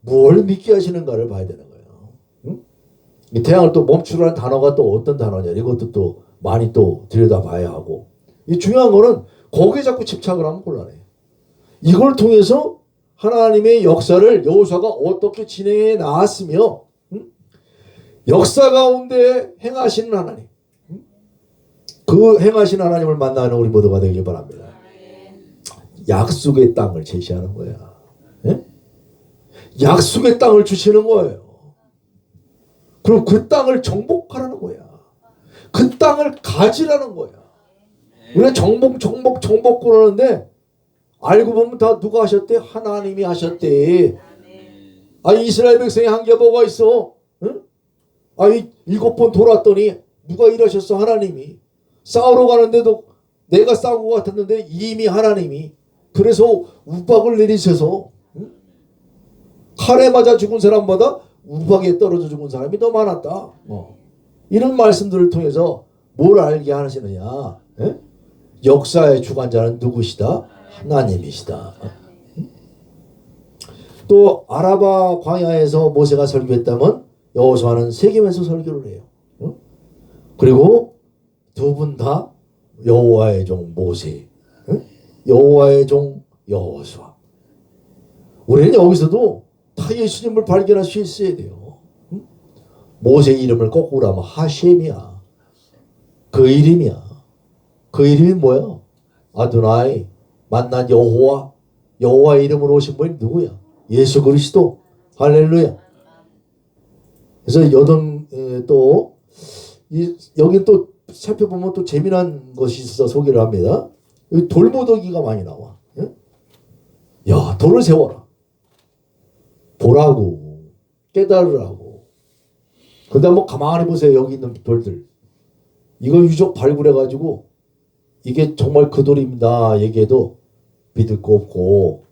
뭘 믿게 하시는가를 봐야 되는 거예요. 이 태양을 또 멈추라는 단어가 또 어떤 단어냐, 이것도 또 많이 또 들여다봐야 하고, 이 중요한 거는 거기에 자꾸 집착을 하면 곤란해. 이걸 통해서 하나님의 역사를 여호수아가 어떻게 진행해 나왔으며, 역사 가운데 행하시는 하나님, 그 행하신 하나님을 만나는 우리 모두가 되길 바랍니다. 약속의 땅을 제시하는 거야. 약속의 땅을 주시는 거예요. 그럼 그 땅을 정복하라는 거야. 그 땅을 가지라는 거야. 우리가 정복 그러는데 알고 보면 다 누가 하셨대? 하나님이 하셨대. 아니 이스라엘 백성이 한 게 뭐가 있어? 응? 아니 7번 돌았더니 누가 일하셨어? 하나님이. 싸우러 가는데도 내가 싸운 것 같았는데 이미 하나님이. 그래서 우박을 내리셔서, 응? 칼에 맞아 죽은 사람보다 우박에 떨어져 죽은 사람이 더 많았다. 이런 말씀들을 통해서 뭘 알게 하시느냐? 역사의 주관자는 누구시다? 하나님이시다. 또 아라바 광야에서 모세가 설교했다면 여호수아는 세겜에서 설교를 해요. 그리고 두 분 다 여호와의 종 모세, 여호와의 종 여호수아. 우리는 여기서도 다 예수님을 발견할 수 있어야 돼요. 모세 이름을 거꾸로 하면 하셈이야. 그 이름이야. 그 이름이 뭐야? 아도나이, 만난 여호와, 여호와의 이름으로 오신 분이 누구야? 예수 그리스도. 할렐루야. 그래서 여기 또 살펴보면 또 재미난 것이 있어서 소개를 합니다. 여기 돌무더기가 많이 나와. 야, 돌을 세워라. 보라고, 깨달으라고. 근데 한번 가만히 보세요. 여기 있는 돌들. 이거 유적 발굴해가지고 이게 정말 그 돌입니다 얘기해도 믿을 거 없고,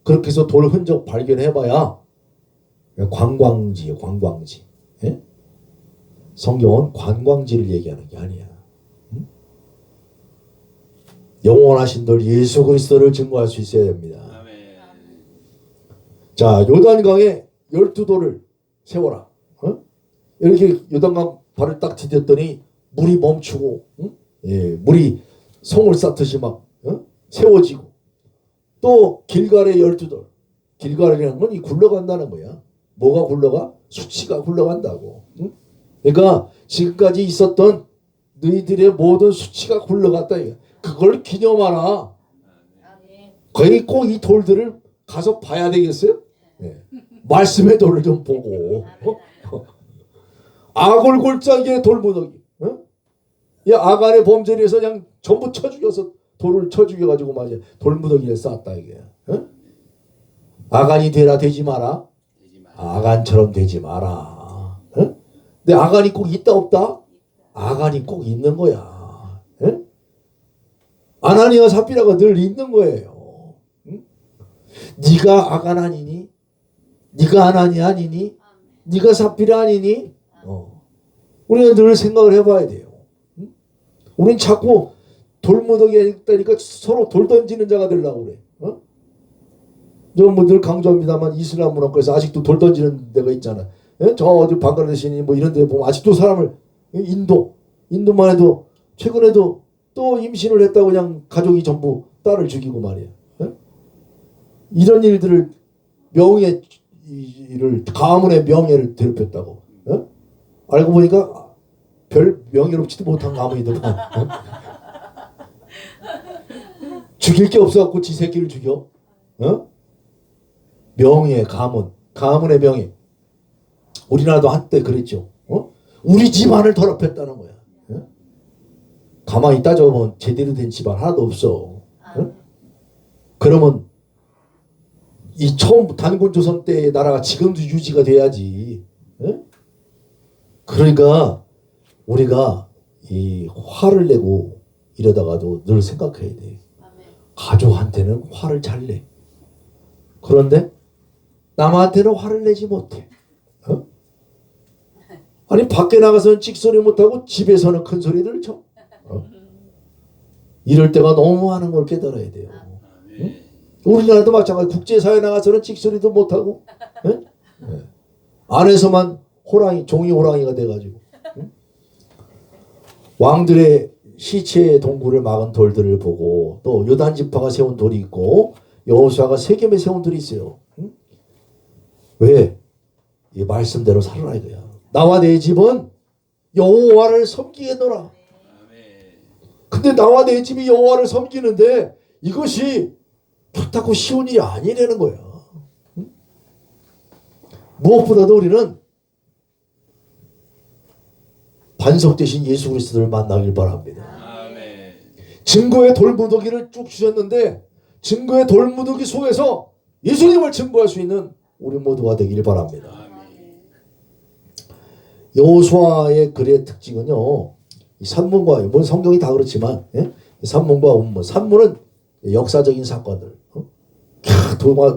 그렇게 해서 돌 흔적 발견해봐야 관광지예요. 관광지. 성경은 관광지를 얘기하는 게 아니야. 영원하신 돌 예수 그리스도를 증거할 수 있어야 됩니다. 자, 요단강에 12돌을 세워라. 이렇게 요단강 발을 딱 디뎠더니 물이 멈추고, 물이 송을 쌓듯이 막 세워지고, 또 길갈에 12돌. 길갈이라는 건 이 굴러간다는 거야. 뭐가 굴러가? 수치가 굴러간다고. 그러니까 지금까지 있었던 너희들의 모든 수치가 굴러갔다. 그걸 기념하라. 거의 꼭 이 돌들을 가서 봐야 되겠어요? 말씀의 돌을 좀 보고. 아골 골짜기의 돌무더기. 이 아간의 범죄를 해서 그냥 전부 쳐 죽여서 돌을 쳐 죽여가지고 말이야 돌무더기를 쌓았다 이게. 아간이 되라 되지 마라. 아간처럼 되지 마라. 근데 아간이 꼭 있다 없다? 아간이 꼭 있는 거야. 아나니와 삽비라가 늘 있는 거예요. 응? 네가 아간 아니니? 네가 아나니 아니니? 네가 삽비라 아니니? 우리는 늘 생각을 해봐야 돼요. 응? 우린 자꾸 돌무더기에 있다니까 서로 돌 던지는 자가 되려고 그래. 저 뭐 늘 강조합니다만 이슬람 문화권에서 아직도 돌 던지는 데가 있잖아. 예? 저 어디 방글라데시니 뭐 이런 데 보면 아직도 사람을 인도만 해도 최근에도 또 임신을 했다고 그냥 가족이 전부 딸을 죽이고 말이야. 예? 이런 일들을 가문의 명예를 괴롭혔다고. 예? 알고 보니까 별 명예롭지도 못한 가문이더만. 죽일 게 없어갖고 지 새끼를 죽여. 명예, 가문의 명예. 우리나라도 한때 그랬죠. 우리 집안을 더럽혔다는 거야. 가만히 따져보면 제대로 된 집안 하나도 없어. 그러면 이 처음 단군 조선 때의 나라가 지금도 유지가 돼야지. 그러니까 우리가 이 화를 내고 이러다가도 늘 생각해야 돼. 가족한테는 화를 잘 내. 그런데 남한테는 화를 내지 못해. 아니 밖에 나가서는 찍소리 못하고 집에서는 큰 소리를 쳐. 이럴 때가 너무 많은 걸 깨달아야 돼요. 응? 우리나라도 마찬가지. 국제사회 나가서는 찍소리도 못하고 안에서만 종이 호랑이가 돼가지고 왕들의 시체의 동굴을 막은 돌들을 보고 또 요단지파가 세운 돌이 있고 여호수아가 세겜에 세운 돌이 있어요. 왜? 이 말씀대로 살아라 이거야. 나와 내 집은 여호와를 섬기겠노라. 근데 나와 내 집이 여호와를 섬기는데 이것이 좋다고 쉬운 일이 아니라는 거야. 무엇보다도 우리는 반석 대신 예수 그리스도를 만나길 바랍니다. 증거의 돌무더기를 쭉 주셨는데 증거의 돌무더기 속에서 예수님을 증거할 수 있는 우리 모두가 되길 바랍니다. 여호수아의 글의 특징은요, 산문과 뭐 성경이 다 그렇지만 산문과 운문. 산문은 역사적인 사건들,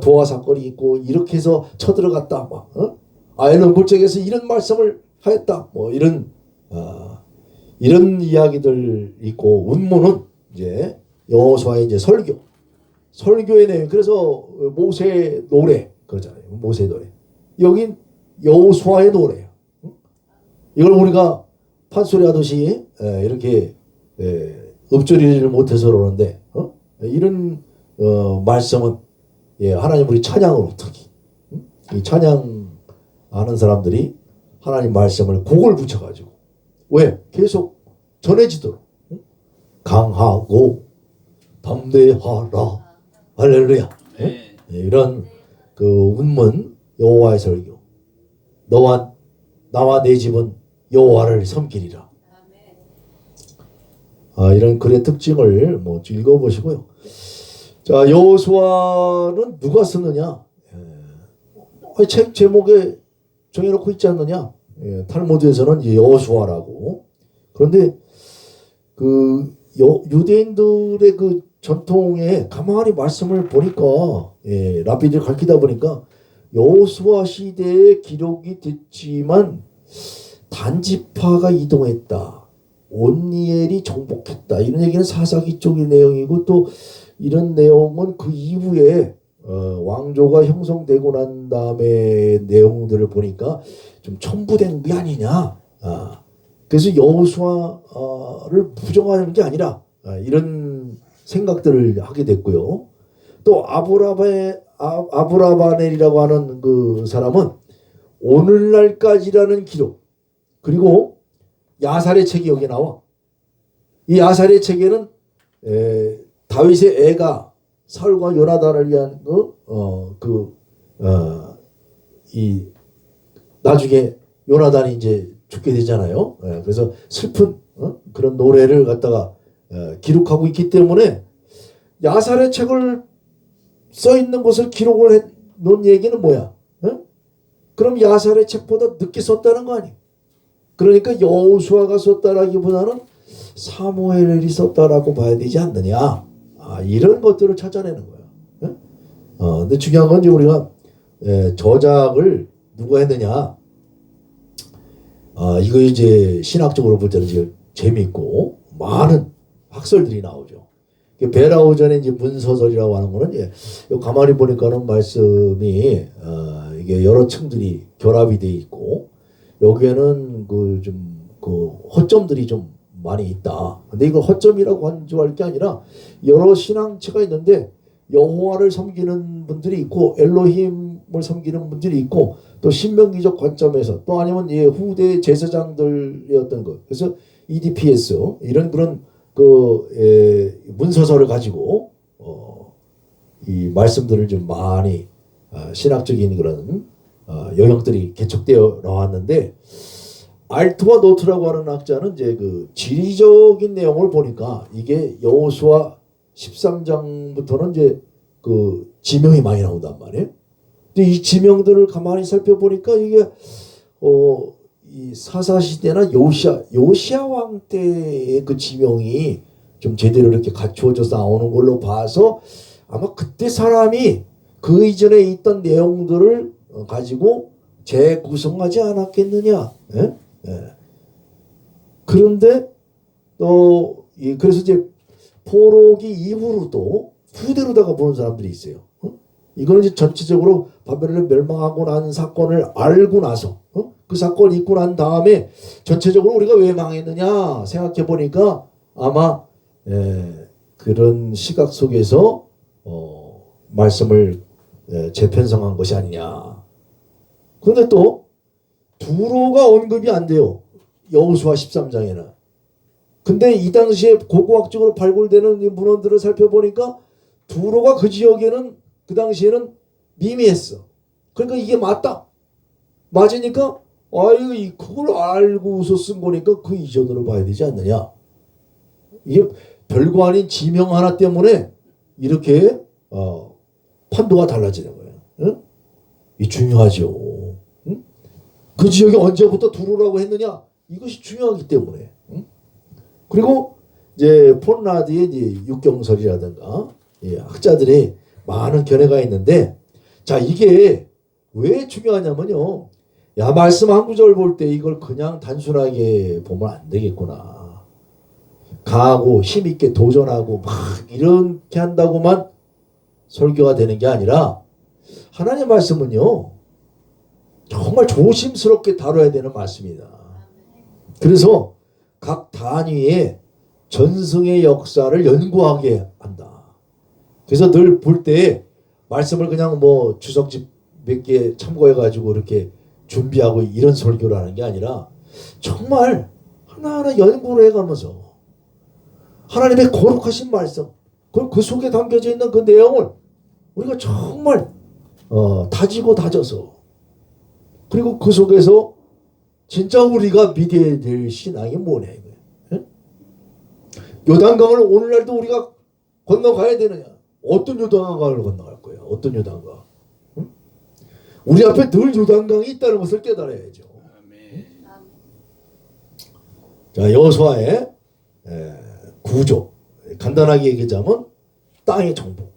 도화 사건이 있고 이렇게 해서 쳐들어갔다, 아엘론 골짜기에서 이런 말씀을 하였다, 뭐 이런 이야기들 있고, 운문은 이제 여호수아의 이제 설교의 내용. 그래서 모세 노래 그러잖아요. 모세 노래. 여긴 여호수아의 노래예요. 이걸 우리가 판소리 하듯이 이렇게 읊조리를 못해서 그러는데 이런 말씀은 하나님 우리 찬양으로 특히 이 찬양하는 사람들이 하나님 말씀을 곡을 붙여가지고 왜? 계속 전해지도록 강하고 담대하라 할렐루야. 이런 그 운문 여호와의 설교. 나와 내 집은 여호와를 섬기리라. 이런 글의 특징을 뭐 읽어보시고요. 자, 여호수아는 누가 쓰느냐? 책 제목에 정해놓고 있지 않느냐? 탈무드에서는 여호수아라고. 그런데 그 유대인들의 그 전통에 가만히 말씀을 보니까 랍비들 가르치다 보니까 여호수아 시대에 기록이 됐지만 단지파가 이동했다. 온니엘이 정복했다. 이런 얘기는 사사기 쪽의 내용이고, 또 이런 내용은 그 이후에 왕조가 형성되고 난 다음에 내용들을 보니까 좀 첨부된 게 아니냐. 그래서 여호수아를 부정하는 게 아니라 이런 생각들을 하게 됐고요. 또 아브라바넬이라고 하는 그 사람은 오늘날까지라는 기록, 그리고 야살의 책이 여기 나와. 이 야살의 책에는 다윗의 애가 사울과 요나단을 위한 이 나중에 요나단이 이제 죽게 되잖아요. 그래서 슬픈 그런 노래를 갖다가 기록하고 있기 때문에 야살의 책을 써 있는 것을 기록을 해 놓은 얘기는 뭐야? 그럼 야살의 책보다 늦게 썼다는 거 아니에요? 그러니까 여호수아가 썼다라기보다는 사무엘이 썼다라고 봐야 되지 않느냐. 이런 것들을 찾아내는 거예요. 예? 근데 중요한 건 이제 우리가 저작을 누가 했느냐. 이거 이제 신학적으로 볼 때는 이제 재미있고 많은 학설들이 나오죠. 베라우전의 이제 문서설이라고 하는 거는 이제 가만히 보니까는 말씀이 이게 여러 층들이 결합이 돼 있고 여기에는 그 허점들이 좀 많이 있다. 근데 이걸 허점이라고 간주할 게 아니라 여러 신앙체가 있는데 여호와를 섬기는 분들이 있고 엘로힘을 섬기는 분들이 있고 또 신명기적 관점에서 또 아니면 후대 제사장들의 어떤 것 그래서 EDPS 이런 그런 문서서를 가지고 이 말씀들을 좀 많이 신학적인 그런 영역들이 개척되어 나왔는데 알트와 노트라고 하는 학자는 이제 그 지리적인 내용을 보니까 이게 여호수아 13장부터는 이제 그 지명이 많이 나온단 말이에요. 근데 이 지명들을 가만히 살펴보니까 이게 이 사사 시대나 요시야 왕 때의 그 지명이 좀 제대로 이렇게 갖추어져서 나오는 걸로 봐서 아마 그때 사람이 그 이전에 있던 내용들을 가지고 재구성하지 않았겠느냐. 예? 예. 그런데 또 그래서 이제 포로기 이후로도 후대로다가 보는 사람들이 있어요. 이거는 이제 전체적으로 바벨론을 멸망하고 난 사건을 알고 나서 그 사건이 있고 난 다음에 전체적으로 우리가 왜 망했느냐 생각해 보니까 아마 그런 시각 속에서 말씀을 재편성한 것이 아니냐. 그런데 또 두로가 언급이 안 돼요. 여호수아 13장에는. 근데 이 당시에 고고학적으로 발굴되는 문헌들을 살펴보니까 두로가 그 지역에는 그 당시에는 미미했어. 그러니까 이게 맞다. 맞으니까 그걸 알고서 쓴 거니까 그 이전으로 봐야 되지 않느냐. 이게 별거 아닌 지명 하나 때문에 이렇게 판도가 달라지는 거예요. 응? 이 중요하죠. 응? 그 지역이 언제부터 두로라고 했느냐 이것이 중요하기 때문에. 응? 그리고 이제 폰라드의 이제 육경설이라든가 학자들의 많은 견해가 있는데 자 이게 왜 중요하냐면요. 야 말씀 한 구절 볼 때 이걸 그냥 단순하게 보면 안 되겠구나. 강하고 힘있게 도전하고 막 이렇게 한다고만 설교가 되는 게 아니라 하나님의 말씀은요. 정말 조심스럽게 다뤄야 되는 말씀이다. 그래서 각 단위의 전승의 역사를 연구하게 한다. 그래서 늘 볼 때 말씀을 그냥 뭐 주석집 몇 개 참고해가지고 이렇게 준비하고 이런 설교를 하는 게 아니라 정말 하나하나 연구를 해가면서 하나님의 거룩하신 말씀 그 속에 담겨져 있는 그 내용을 우리가 정말 다지고 다져서 그리고 그 속에서 진짜 우리가 믿어야 될 신앙이 뭐냐 이거예요. 예? 요단강을 오늘날도 우리가 건너가야 되느냐. 어떤 요단강을 건너갈 거예요. 어떤 요단강. 응? 우리 앞에 늘 요단강이 있다는 것을 깨달아야죠. 응? 자 여호수아의 구조 간단하게 얘기하자면 땅의 정복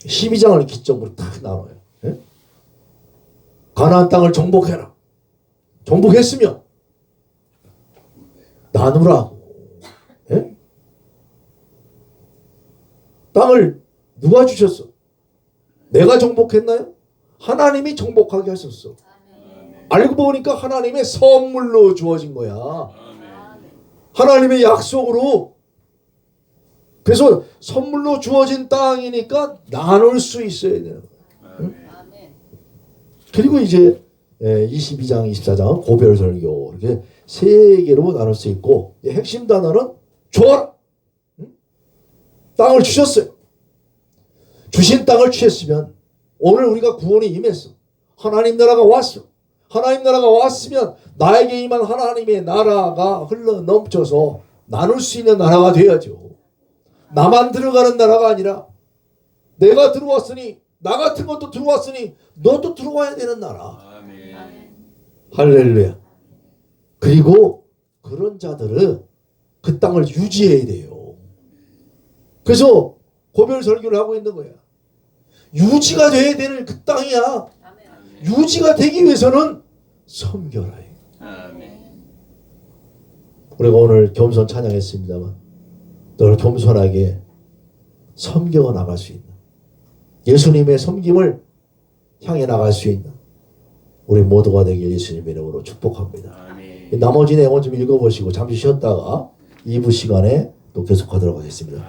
12장을 기점으로 딱 나눠요. 예? 가나안 땅을 정복해라. 정복했으면 나누라고. 예? 땅을 누가 주셨어? 내가 정복했나요? 하나님이 정복하게 하셨어. 알고 보니까 하나님의 선물로 주어진 거야. 하나님의 약속으로. 그래서 선물로 주어진 땅이니까 나눌 수 있어야 되는 거야. 응? 그리고 이제 22장, 24장은 고별설교 이렇게 세 개로 나눌 수 있고 핵심 단어는 줘라. 응? 땅을 주셨어요. 주신 땅을 취했으면 오늘 우리가 구원이 임했어. 하나님 나라가 왔어. 하나님 나라가 왔으면 나에게 임한 하나님의 나라가 흘러 넘쳐서 나눌 수 있는 나라가 돼야죠. 나만 들어가는 나라가 아니라 내가 들어왔으니 나 같은 것도 들어왔으니 너도 들어와야 되는 나라. 아멘. 할렐루야. 그리고 그런 자들은 그 땅을 유지해야 돼요. 그래서 고별 설교를 하고 있는 거야. 유지가 돼야 되는 그 땅이야. 유지가 되기 위해서는 섬겨라. 우리가 오늘 겸손 찬양했습니다만 늘 겸손하게 섬겨 나갈 수 있는, 예수님의 섬김을 향해 나갈 수 있는 우리 모두가 되길 예수님의 이름으로 축복합니다. 나머지 내용은 좀 읽어보시고 잠시 쉬었다가 2부 시간에 또 계속하도록 하겠습니다.